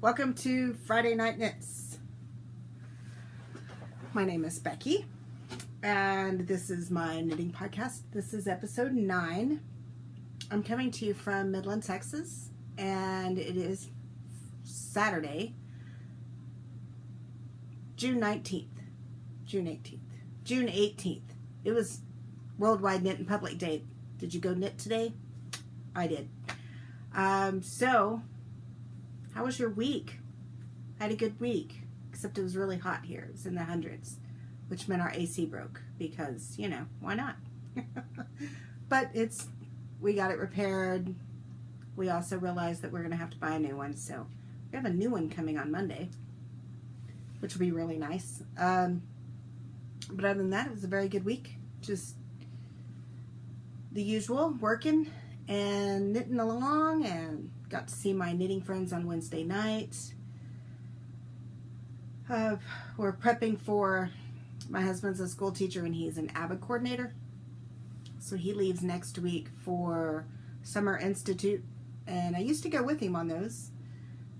Welcome to Friday Night Knits. My name is Becky, and this is my knitting podcast. This is episode 9. I'm coming to you from Midland, Texas, and it is Saturday, June 19th, June 18th, June 18th. It was Worldwide Knit in Public Day. Did you go knit today? I did. So, how was your week? I had a good week, except it was really hot here. It was in the hundreds, which meant our AC broke because, you know, why not? But we got it repaired. We also realized that we're going to have to buy a new one, so we have a new one coming on Monday, which will be really nice. But other than that, it was a very good week. Just the usual, working and knitting along, and got to see my knitting friends on Wednesday night. We're prepping for, my husband's a school teacher and he's an AVID coordinator, so he leaves next week for Summer Institute, and I used to go with him on those.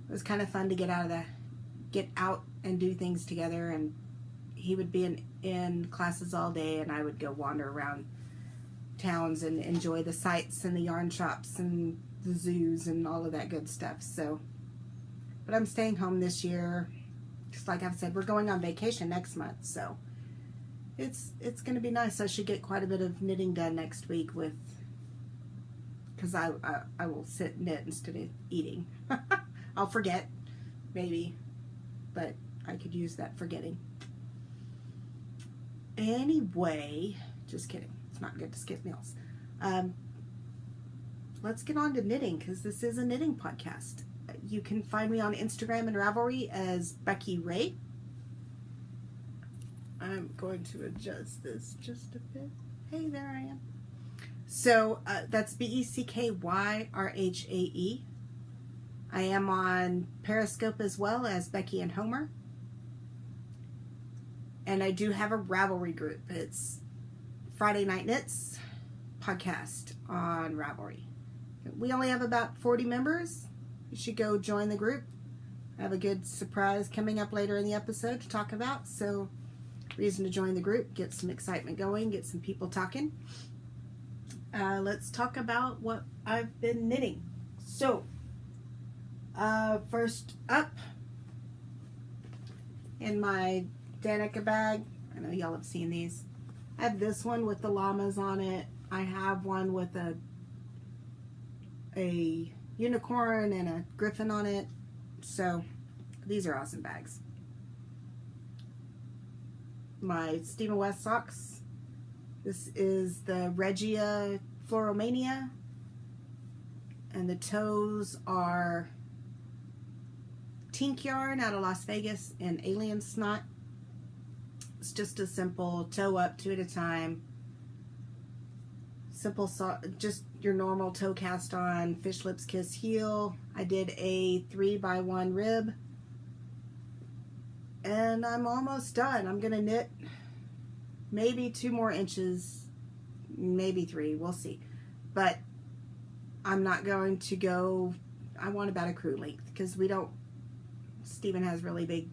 It was kind of fun to get out and do things together, and he would be in classes all day and I would go wander around towns and enjoy the sights and the yarn shops and the zoos and all of that good stuff. So, but I'm staying home this year. Just like I've said, we're going on vacation next month, so it's going to be nice. I should get quite a bit of knitting done next week because I will sit and knit instead of eating. I'll forget, maybe, but I could use that forgetting. Anyway, just kidding. It's not good to skip meals. Let's get on to knitting, because this is a knitting podcast. You can find me on Instagram and Ravelry as Becky Ray. I'm going to adjust this just a bit. Hey, there I am. So that's BECKYRHAE. I am on Periscope as well as Becky and Homer. And I do have a Ravelry group. It's Friday Night Knits podcast on Ravelry. We only have about 40 members. You should go join the group. I have a good surprise coming up later in the episode to talk about. So, reason to join the group, get some excitement going, get some people talking. Let's talk about what I've been knitting. So, first up, in my Danica bag, I know y'all have seen these. I have this one with the llamas on it. I have one with a unicorn and a griffin on it. So these are awesome bags. My Stephen West socks. This is the Regia Floromania, and the toes are Tink yarn out of Las Vegas and Alien Snot. It's just a simple toe up, 2 at a time. Simple, just your normal toe cast on, fish lips kiss heel. I did a 3x1 rib, and I'm almost done. I'm gonna knit maybe 2 more inches, maybe 3, we'll see. But I'm not going to go, I want about a crew length, because Stephen has really big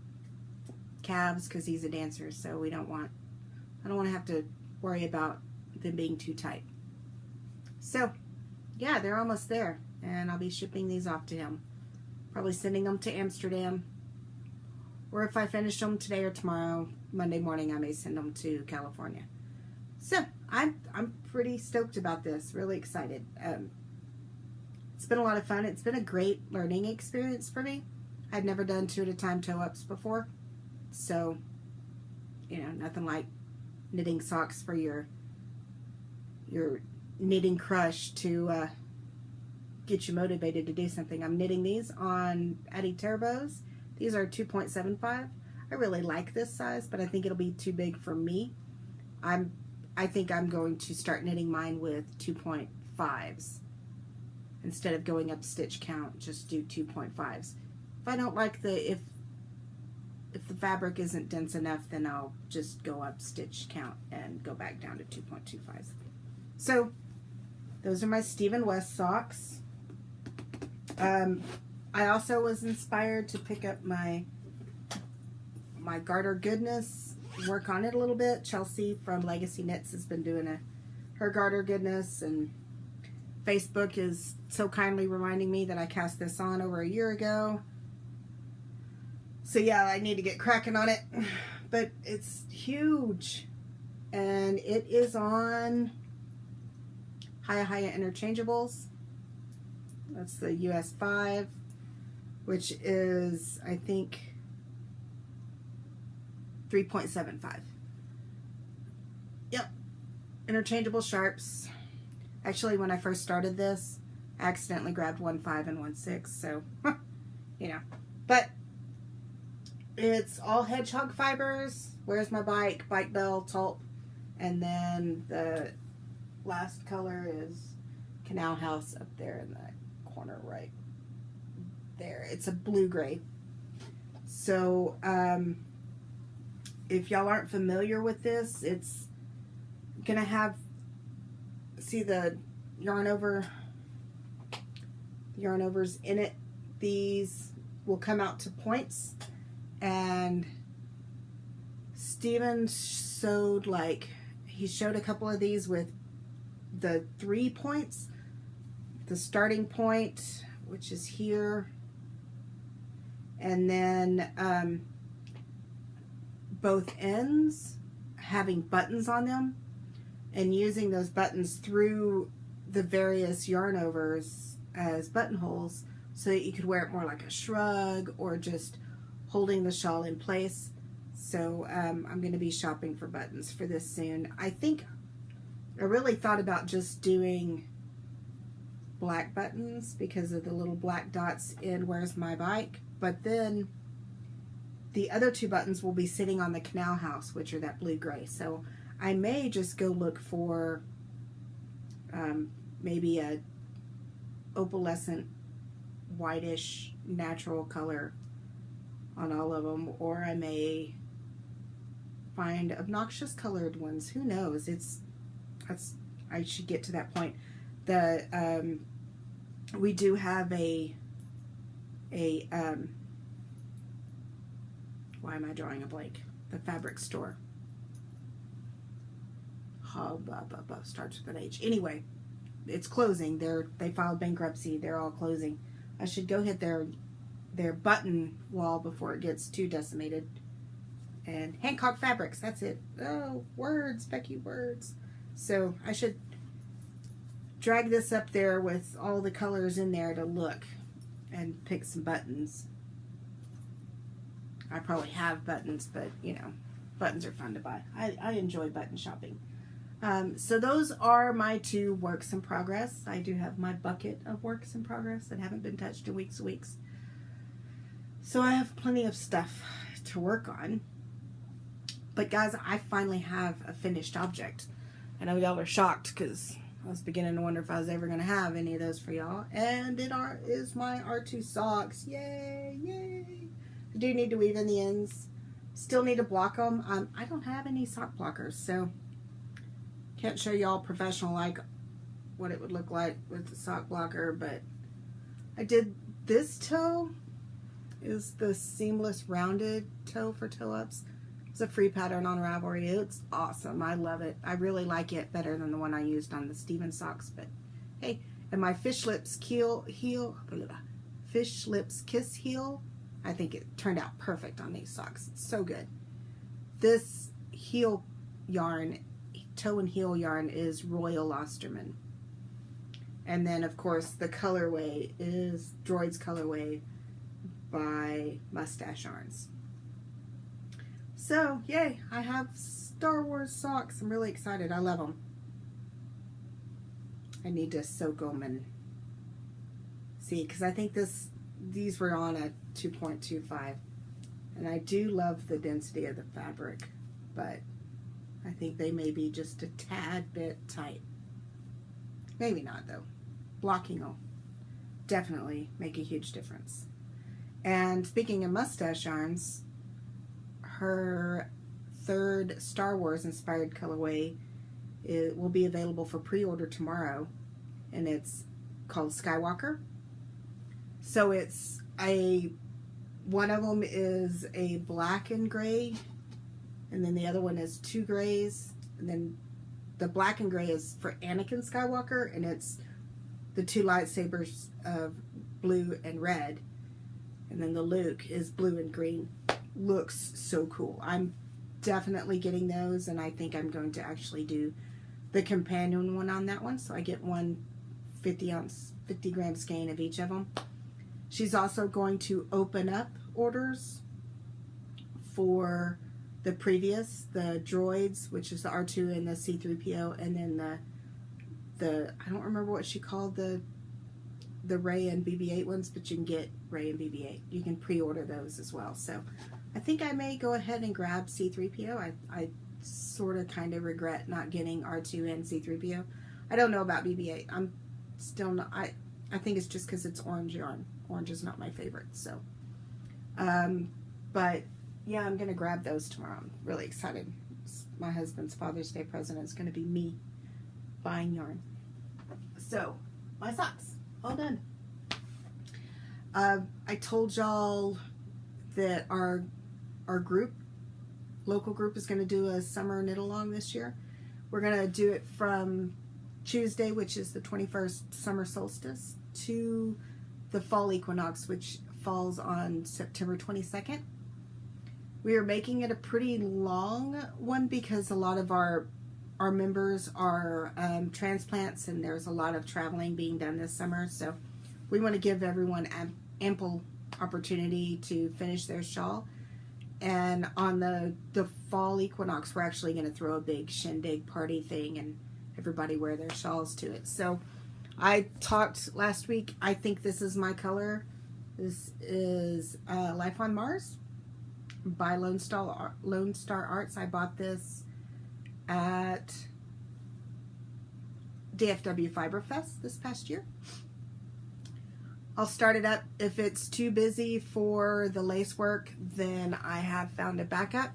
calves because he's a dancer, so I don't want to have to worry about them being too tight. So, yeah, they're almost there, and I'll be shipping these off to him. Probably sending them to Amsterdam, or if I finish them today or tomorrow, Monday morning, I may send them to California. So, I'm pretty stoked about this, really excited. It's been a lot of fun. It's been a great learning experience for me. I'd never done 2 at a time toe-ups before, so, you know, nothing like knitting socks for your knitting crush to get you motivated to do something. I'm knitting these on Addi Turbos. These are 2.75. I really like this size, but I think it'll be too big for me. I think I'm going to start knitting mine with 2.5s. Instead of going up stitch count, just do 2.5s. If I don't like if the fabric isn't dense enough, then I'll just go up stitch count and go back down to 2.25s. So, those are my Stephen West socks. I also was inspired to pick up my garter goodness, work on it a little bit. Chelsea from Legacy Knits has been doing her garter goodness, and Facebook is so kindly reminding me that I cast this on over a year ago. So yeah, I need to get cracking on it. But it's huge. And it is on Hiya Interchangeables. That's the US 5, which is, I think, 3.75. Yep. Interchangeable sharps. Actually, when I first started this, I accidentally grabbed 1.5 and 1.6, so, you know. But it's all hedgehog fibers. Where's my bike? Bike bell, taupe. And then the last color is Canal House up there in the corner right there. It's a blue-gray. So, if y'all aren't familiar with this, it's gonna have, see the yarn overs in it. These will come out to points, and Steven sewed, like, he showed a couple of these with the 3 points, the starting point, which is here, and then both ends having buttons on them, and using those buttons through the various yarn overs as buttonholes so that you could wear it more like a shrug or just holding the shawl in place. So I'm going to be shopping for buttons for this soon. I think I really thought about just doing black buttons because of the little black dots in Where's My Bike, but then the other 2 buttons will be sitting on the Canal House, which are that blue-gray. So I may just go look for maybe a opalescent, whitish, natural color on all of them, or I may find obnoxious colored ones. Who knows? I should get to that point. We do have a why am I drawing a blank? The fabric store. Starts with an H. Anyway, it's closing. They filed bankruptcy. They're all closing. I should go hit their button wall before it gets too decimated. And Hancock Fabrics, that's it. Oh, words, Becky, words. So I should drag this up there with all the colors in there to look and pick some buttons. I probably have buttons, but you know, buttons are fun to buy. I enjoy button shopping. So those are my 2 works in progress. I do have my bucket of works in progress that haven't been touched in weeks. So I have plenty of stuff to work on. But guys, I finally have a finished object. I know y'all are shocked because I was beginning to wonder if I was ever going to have any of those for y'all. And it is my R2 socks. Yay, yay. I do need to weave in the ends. Still need to block them. I don't have any sock blockers, so can't show y'all professional like what it would look like with the sock blocker, but I did this toe is the seamless rounded toe for toe ups. It's a free pattern on Ravelry. It's awesome. I love it. I really like it better than the one I used on the Steven socks, but hey, and my Fish Lips Fish Lips Kiss heel, I think it turned out perfect on these socks. It's so good. This heel yarn, toe and heel yarn, is Royal Osterman. And then, of course, the colorway is Droid's Colorway by Mustache Yarns. So, yay, I have Star Wars socks. I'm really excited. I love them. I need to soak them and see, because I think these were on a 2.25. And I do love the density of the fabric, but I think they may be just a tad bit tight. Maybe not, though. Blocking will definitely make a huge difference. And speaking of Mustache Yarns, her 3rd Star Wars inspired colorway will be available for pre-order tomorrow, and it's called Skywalker. So it's one of them is a black and gray, and then the other one is two grays, and then the black and gray is for Anakin Skywalker, and it's the two lightsabers of blue and red, and then the Luke is blue and green. Looks so cool. I'm definitely getting those, and I think I'm going to actually do the companion one on that one, so I get one 50 gram skein of each of them. She's also going to open up orders for the previous, the droids, which is the R2 and the C-3PO, and then the I don't remember what she called the Rey and BB-8 ones, but you can get Rey and BB-8. You can pre-order those as well. So I think I may go ahead and grab C-3PO. I sort of kind of regret not getting R2 and C-3PO. I don't know about BB-8. I'm still not, I think it's just because it's orange yarn. Orange is not my favorite, so. But yeah, I'm going to grab those tomorrow. I'm really excited. My husband's Father's Day present is going to be me buying yarn. So, my socks, all done. I told y'all that our group, local group, is going to do a summer knit along this year. We're going to do it from Tuesday, which is the 21st summer solstice, to the fall equinox, which falls on September 22nd. We are making it a pretty long one because a lot of our members are transplants, and there's a lot of traveling being done this summer, so we want to give everyone ample opportunity to finish their shawl. And on the fall equinox, we're actually going to throw a big shindig party thing and everybody wear their shawls to it. So I talked last week, I think this is my color. This is Life on Mars by Lone Star Arts. I bought this at DFW Fiber Fest this past year. I'll start it up. If it's too busy for the lace work, then I have found a backup.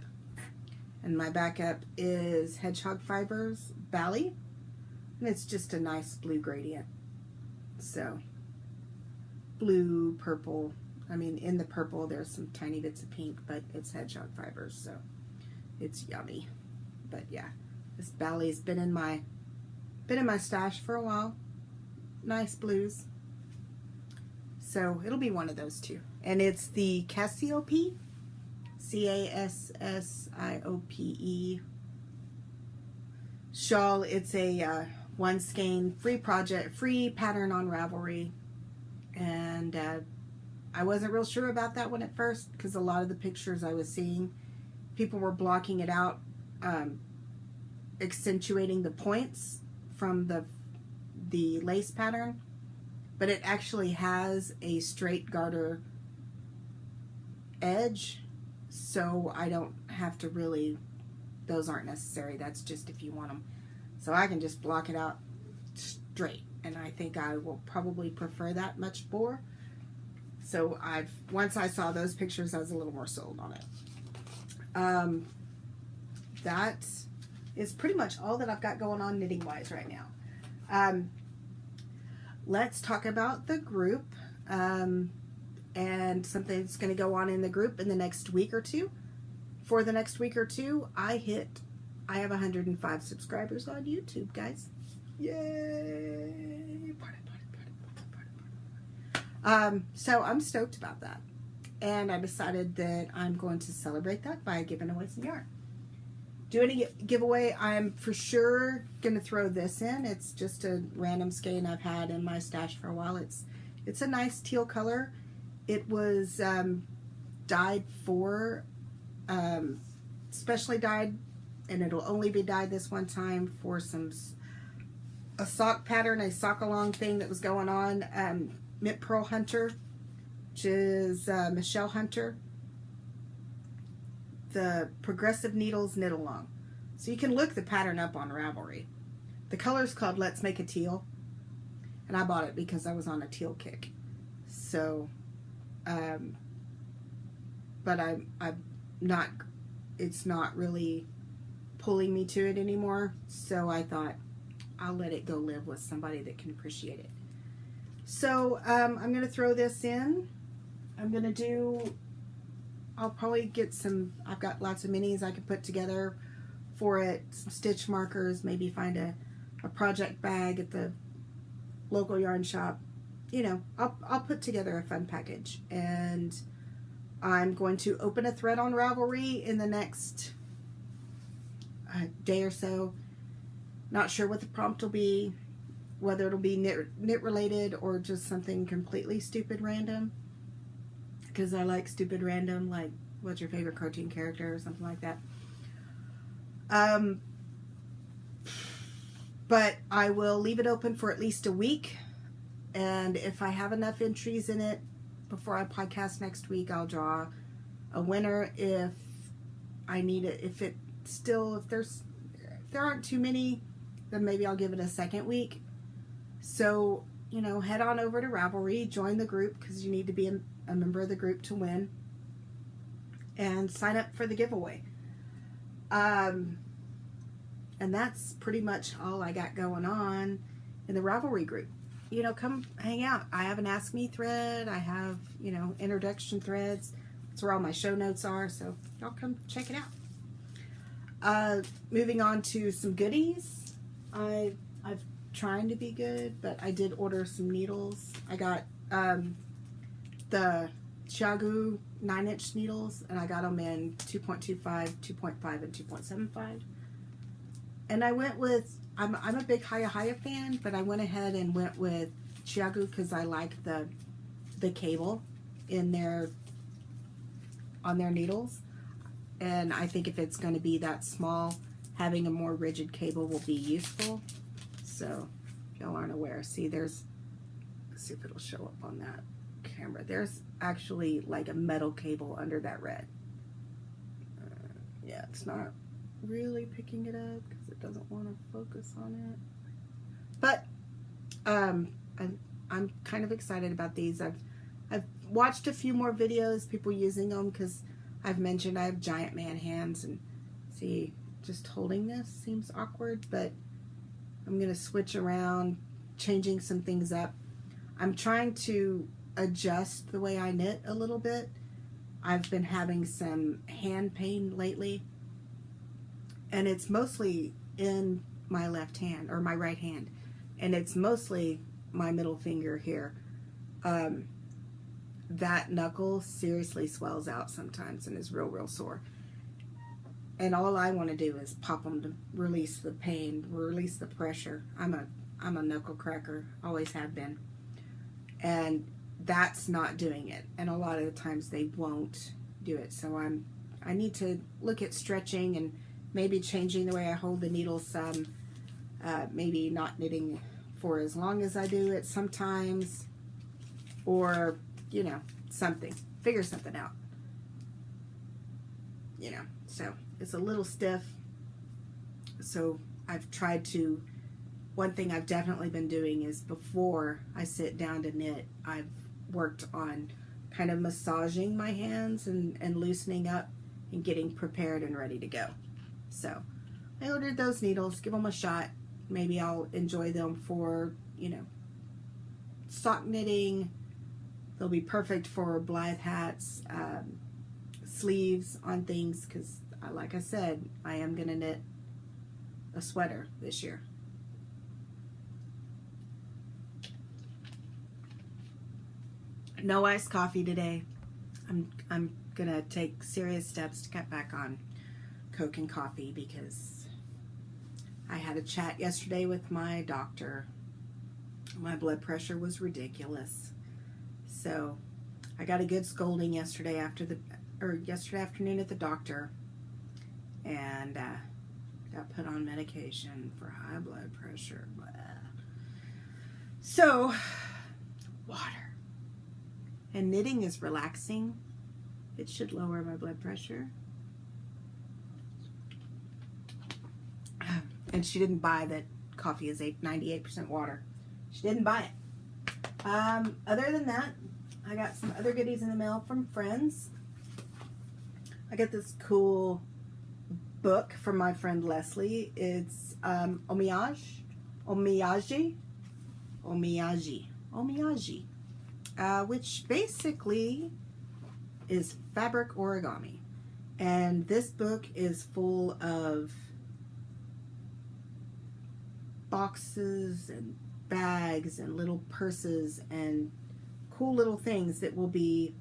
And my backup is Hedgehog Fibers Bali. And it's just a nice blue gradient. So, blue, purple. I mean, in the purple, there's some tiny bits of pink, but it's Hedgehog Fibers, so it's yummy. But yeah, this Bali's been in my stash for a while. Nice blues. So it'll be one of those two. And it's the Cassiope, Cassiope shawl. It's a one skein free pattern on Ravelry. And I wasn't real sure about that one at first because a lot of the pictures I was seeing, people were blocking it out, accentuating the points from the lace pattern. But it actually has a straight garter edge, so I don't have to really, those aren't necessary. That's just if you want them. So I can just block it out straight, and I think I will probably prefer that much more. So once I saw those pictures, I was a little more sold on it. That is pretty much all that I've got going on knitting wise right now. Let's talk about the group and something that's going to go on in the group in the next week or two. For the next week or two, I have 105 subscribers on YouTube, guys. Yay! So I'm stoked about that. And I decided that I'm going to celebrate that by giving away some yarn. Doing a giveaway, I'm for sure going to throw this in. It's just a random skein I've had in my stash for a while. It's a nice teal color. It was dyed specially dyed, and it'll only be dyed this one time for a sock pattern, a sock along thing that was going on. Mint Pearl Hunter, which is Michelle Hunter. The Progressive Needles Knit Along. So you can look the pattern up on Ravelry. The color's called Let's Make a Teal, and I bought it because I was on a teal kick. So, but I'm not. It's not really pulling me to it anymore. So I thought I'll let it go live with somebody that can appreciate it. So I'm going to throw this in. I'm going to do, I'll probably get some, I've got lots of minis I can put together for it, some stitch markers, maybe find a project bag at the local yarn shop. You know, I'll put together a fun package, and I'm going to open a thread on Ravelry in the next day or so. Not sure what the prompt will be, whether it'll be knit related or just something completely stupid random, because I like stupid random, like what's your favorite cartoon character or something like that. But I will leave it open for at least a week, and if I have enough entries in it before I podcast next week, I'll draw a winner. If I need it, if there aren't too many, then maybe I'll give it a second week. So, you know, head on over to Ravelry, join the group, because you need to be a member of the group to win, and sign up for the giveaway. And that's pretty much all I got going on in the Ravelry group. You know, come hang out. I have an Ask Me thread. I have, you know, introduction threads. That's where all my show notes are. So y'all come check it out. Moving on to some goodies. I've trying to be good, but I did order some needles. I got the Chiagu 9-inch needles, and I got them in 2.25, 2.5, and 2.75. And I went with, I'm a big Hiya Hiya fan, but I went ahead and went with Chiagu because I like the cable in on their needles. And I think if it's going to be that small, having a more rigid cable will be useful. So, if y'all aren't aware, see, let's see if it'll show up on that camera. There's actually like a metal cable under that red. Yeah, it's not really picking it up because it doesn't want to focus on it. But I'm kind of excited about these. I've watched a few more videos, people using them, because I've mentioned I have giant man hands, and see, just holding this seems awkward, but I'm going to switch around, changing some things up. I'm trying to adjust the way I knit a little bit. I've been having some hand pain lately, and it's mostly in my left hand, or my right hand, and it's mostly my middle finger here. That knuckle seriously swells out sometimes and is real sore. And all I want to do is pop them to release the pain, release the pressure. I'm a knuckle cracker, always have been. And that's not doing it. And a lot of the times they won't do it. So I need to look at stretching and maybe changing the way I hold the needle some. Maybe not knitting for as long as I do it sometimes. Or, you know, something. Figure something out. You know, so it's a little stiff. So I've tried to, one thing I've definitely been doing is before I sit down to knit, I've worked on kind of massaging my hands and loosening up and getting prepared and ready to go. So I ordered those needles, give them a shot. Maybe I'll enjoy them for, you know, sock knitting. They'll be perfect for Blythe hats, sleeves on things, because like I said, I am going to knit a sweater this year. No iced coffee today. I'm going to take serious steps to cut back on Coke and coffee, because I had a chat yesterday with my doctor. My blood pressure was ridiculous. So I got a good scolding yesterday afternoon at the doctor, and got put on medication for high blood pressure. Blah. So water and knitting is relaxing. It should lower my blood pressure. And she didn't buy that coffee is 98% water. She didn't buy it. Other than that, I got some other goodies in the mail from friends. I got this cool book from my friend Leslie. It's Omiyage, which basically is Fabric Origami. And this book is full of boxes and bags and little purses and cool little things that will be,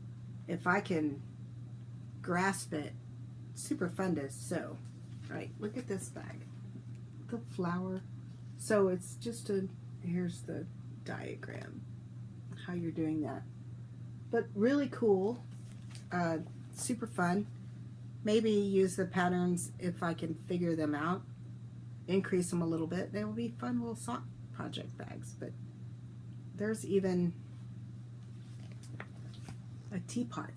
if I can grasp it, super fun to sew. Right, look at this bag. The flower. So it's just here's the diagram, how you're doing that. But really cool, super fun. Maybe use the patterns if I can figure them out, increase them a little bit. They will be fun little sock project bags. But there's even a teapot.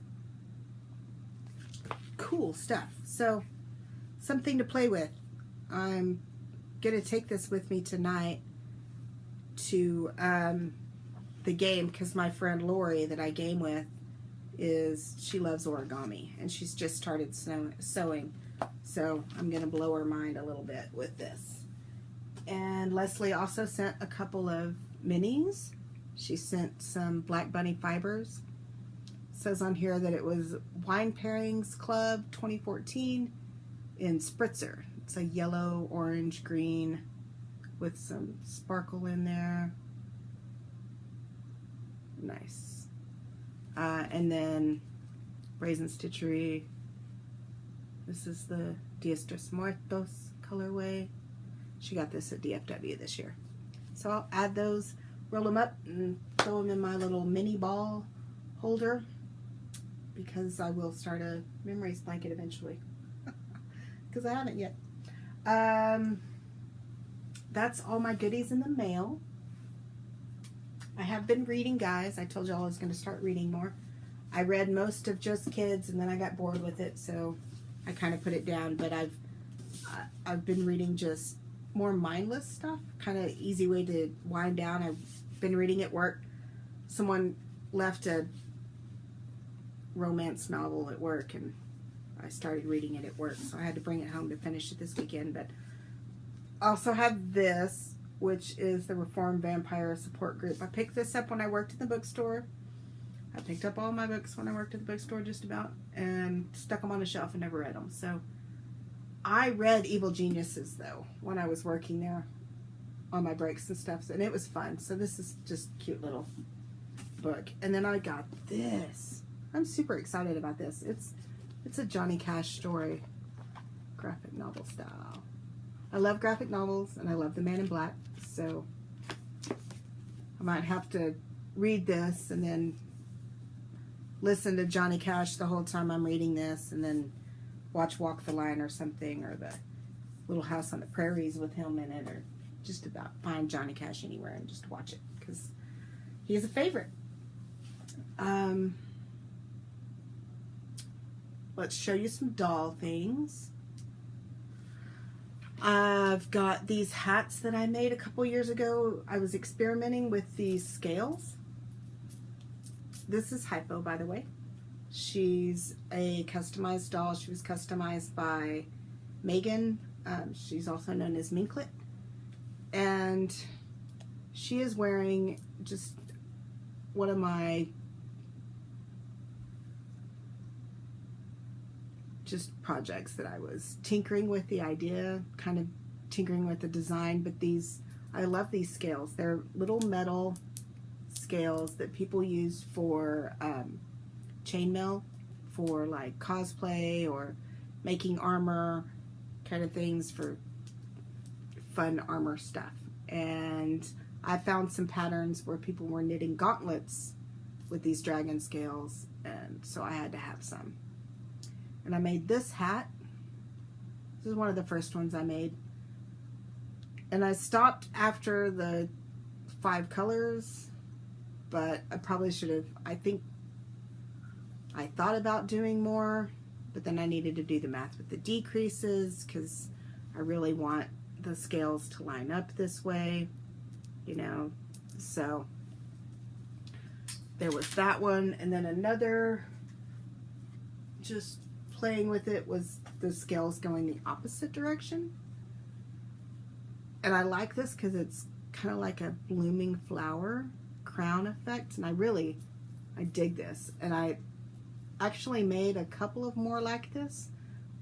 Cool stuff. So something to play with. I'm gonna take this with me tonight to the game, because my friend Lori that I game with she loves origami and she's just started sewing, so I'm gonna blow her mind a little bit with this. And Leslie also sent a couple of minis. She sent some Black Bunny fibers. It says on here that it was Wine Pairings Club 2014 in Spritzer. It's a yellow, orange, green with some sparkle in there. Nice. And then Brazen Stitchery. This is the Dias dos Muertos colorway. She got this at DFW this year. So I'll add those, roll them up, and throw them in my little mini ball holder, because I will start a memories blanket eventually. Because I haven't yet. That's all my goodies in the mail. I have been reading, guys. I told y'all I was going to start reading more. I read most of Just Kids, and then I got bored with it, so I kind of put it down. But I've been reading just more mindless stuff, kind of easy way to wind down. I've been reading at work. Someone left a romance novel at work, and I started reading it at work, so I had to bring it home to finish it this weekend. But I also have this, which is the Reformed Vampire Support Group. I picked this up when I worked in the bookstore. I picked up all my books when I worked at the bookstore, just about, and stuck them on a shelf and never read them. So I read Evil Geniuses, though, when I was working there on my breaks and stuff, and it was fun. So this is just a cute little book. And then I got this. I'm super excited about this. It's a Johnny Cash story, graphic novel style. I love graphic novels, and I love The Man in Black, so I might have to read this and then listen to Johnny Cash the whole time I'm reading this, and then watch Walk the Line or something, or the Little House on the Prairies with him in it, or just about find Johnny Cash anywhere and just watch it, because he is a favorite. Let's show you some doll things. I've got these hats that I made a couple years ago. I was experimenting with these scales. This is Hypo, by the way. She's a customized doll. She was customized by Megan. She's also known as Minklet. And she is wearing just one of my projects that I was tinkering with the idea, kind of tinkering with the design. But I love these scales. They're little metal scales that people use for chainmail, for like cosplay or making armor kind of things, for fun armor stuff. And I found some patterns where people were knitting gauntlets with these dragon scales, and so I had to have some. And I made this hat. This is one of the first ones I made. And I stopped after the 5 colors, but I probably should have. I think I thought about doing more, but then I needed to do the math with the decreases, because I really want the scales to line up this way, you know. So there was that one, and then another, just playing with it, was the scales going the opposite direction. And I like this because it's kind of like a blooming flower crown effect, and I dig this. And I actually made a couple of more like this,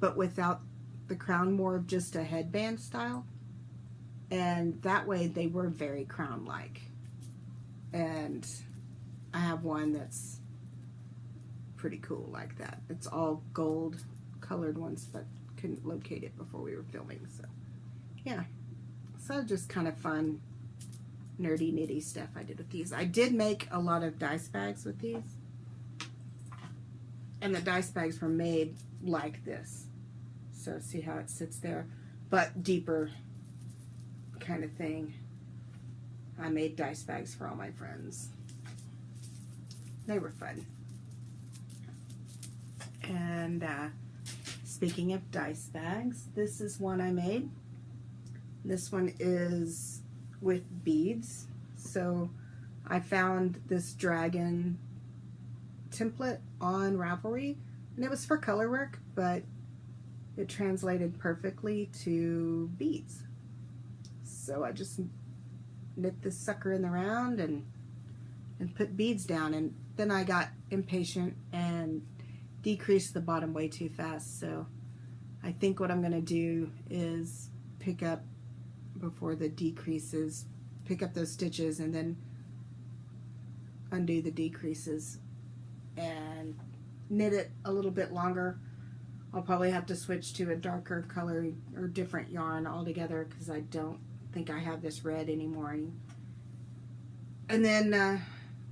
but without the crown, more of just a headband style. And that way they were very crown-like. And I have one that's pretty cool like that. It's all gold colored ones, but couldn't locate it before we were filming. So yeah, so just kind of fun nerdy nitty stuff I did with these. I did make a lot of dice bags with these, and the dice bags were made like this. So see how it sits there, but deeper kind of thing. I made dice bags for all my friends. They were fun. And speaking of dice bags, this is one I made. This one is with beads. So I found this dragon template on Ravelry, and it was for color work, but it translated perfectly to beads. So I just knit this sucker in the round and put beads down, and then I got impatient and decreased the bottom way too fast. So I think what I'm going to do is pick up before the decreases, pick up those stitches and then undo the decreases and knit it a little bit longer. I'll probably have to switch to a darker color or different yarn altogether because I don't think I have this red anymore. And then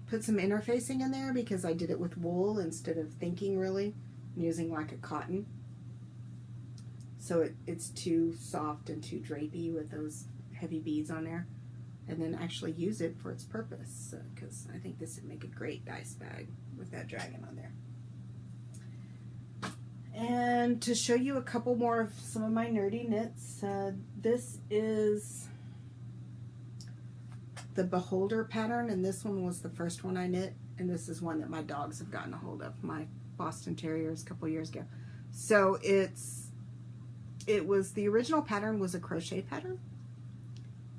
put some interfacing in there because I did it with wool instead of thinking really. I'm using like a cotton. So it's too soft and too drapey with those heavy beads on there. And then actually use it for its purpose, because I think this would make a great dice bag with that dragon on there. And to show you a couple more of some of my nerdy knits, this is the Beholder pattern, and this one was the first one I knit, and this is one that my dogs have gotten a hold of, my Boston Terriers, a couple years ago. So it was, the original pattern was a crochet pattern,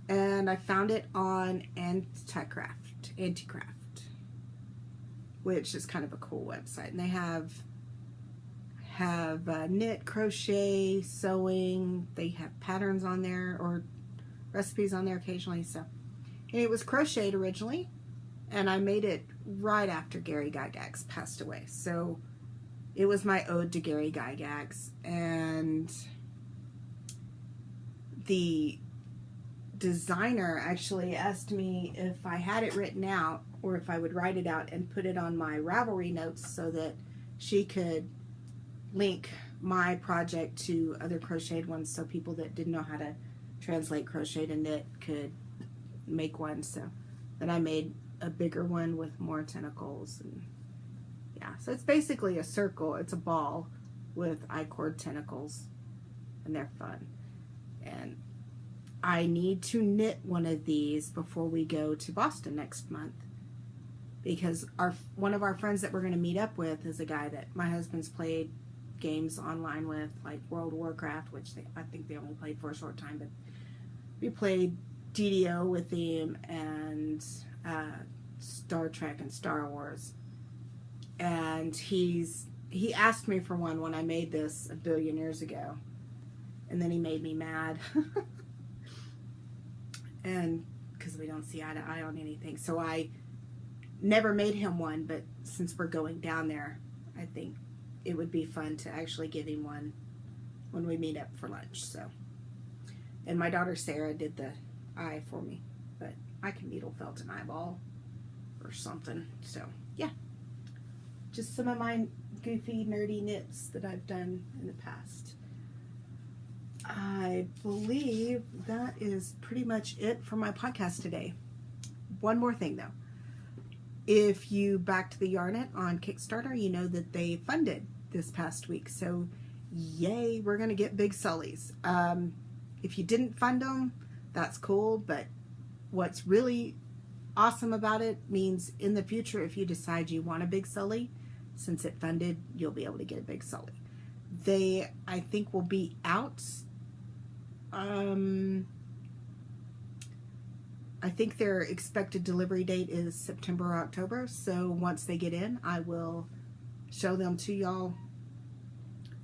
and I found it on Anticraft, which is kind of a cool website, and they have knit, crochet, sewing. They have patterns on there or recipes on there occasionally. So, and it was crocheted originally, and I made it right after Gary Gygax passed away. So it was my ode to Gary Gygax, and the designer actually asked me if I had it written out or if I would write it out and put it on my Ravelry notes so that she could link my project to other crocheted ones so people that didn't know how to translate crochet to knit could make one. So then I made a bigger one with more tentacles, and yeah, so it's basically a circle. It's a ball with I-cord tentacles, and they're fun. And I need to knit one of these before we go to Boston next month, because one of our friends that we're going to meet up with is a guy that my husband's played games online with, like World of Warcraft, which I think they only played for a short time, but we played DDO with him, and Star Trek and Star Wars. And he asked me for one when I made this a billion years ago, and then he made me mad. And because we don't see eye to eye on anything, so I never made him one. But since we're going down there, I think it would be fun to actually give him one when we meet up for lunch. So, and my daughter Sarah did the eye for me, but I can needle felt an eyeball or something. So yeah, just some of my goofy nerdy knits that I've done in the past. I believe that is pretty much it for my podcast today. One more thing though. If you backed the Yarnet on Kickstarter, you know that they funded this past week. So yay, we're going to get Big Sullies. If you didn't fund them, that's cool. But what's really awesome about it means in the future, if you decide you want a Big Sully, since it funded, you'll be able to get a Big Sully. They, I think, will be out. I think their expected delivery date is September or October. So once they get in, I will show them to y'all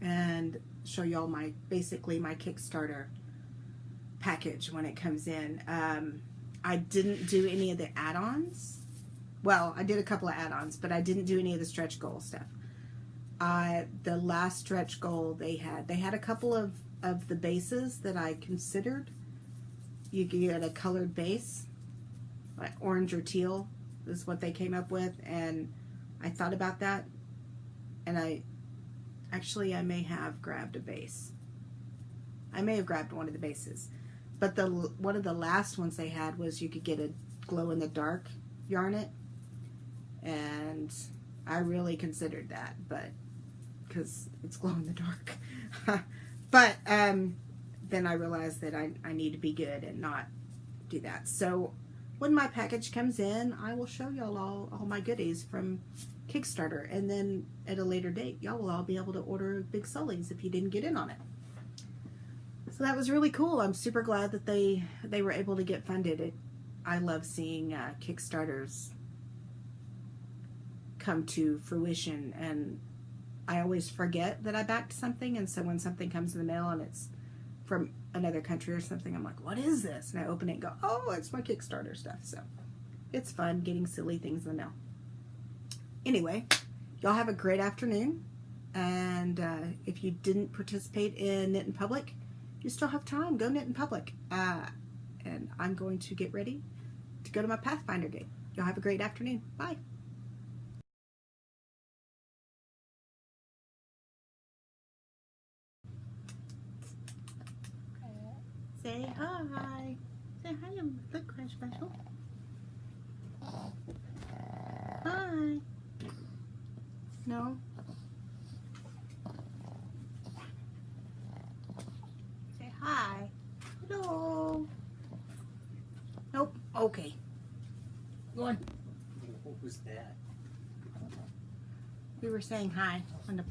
and show y'all basically my Kickstarter package when it comes in. I didn't do any of the add-ons. Well, I did a couple of add-ons, but I didn't do any of the stretch goal stuff. The last stretch goal they had a couple of the bases that I considered. You could get a colored base, like orange or teal is what they came up with, and I thought about that, and I may have grabbed a base. I may have grabbed one of the bases, but one of the last ones they had was you could get a glow-in-the-dark yarnet, and I really considered that, but because it's glow-in-the-dark. But then I realized that I need to be good and not do that. So when my package comes in, I will show y'all all my goodies from Kickstarter, and then at a later date, y'all will all be able to order Big Sullies if you didn't get in on it. So that was really cool. I'm super glad that they were able to get funded. I love seeing Kickstarters come to fruition, and I always forget that I backed something, and so when something comes in the mail and it's from another country or something, I'm like, what is this? And I open it and go, oh, it's my Kickstarter stuff. So it's fun getting silly things in the mail. Anyway, y'all have a great afternoon, and if you didn't participate in Knit in Public, you still have time. Go Knit in Public. And I'm going to get ready to go to my Pathfinder game. Y'all have a great afternoon. Bye. Say hi. Say hi to Look Crush Special. Hi. No? Say hi. Hello. Nope. Okay. Go on. What was that? We were saying hi on the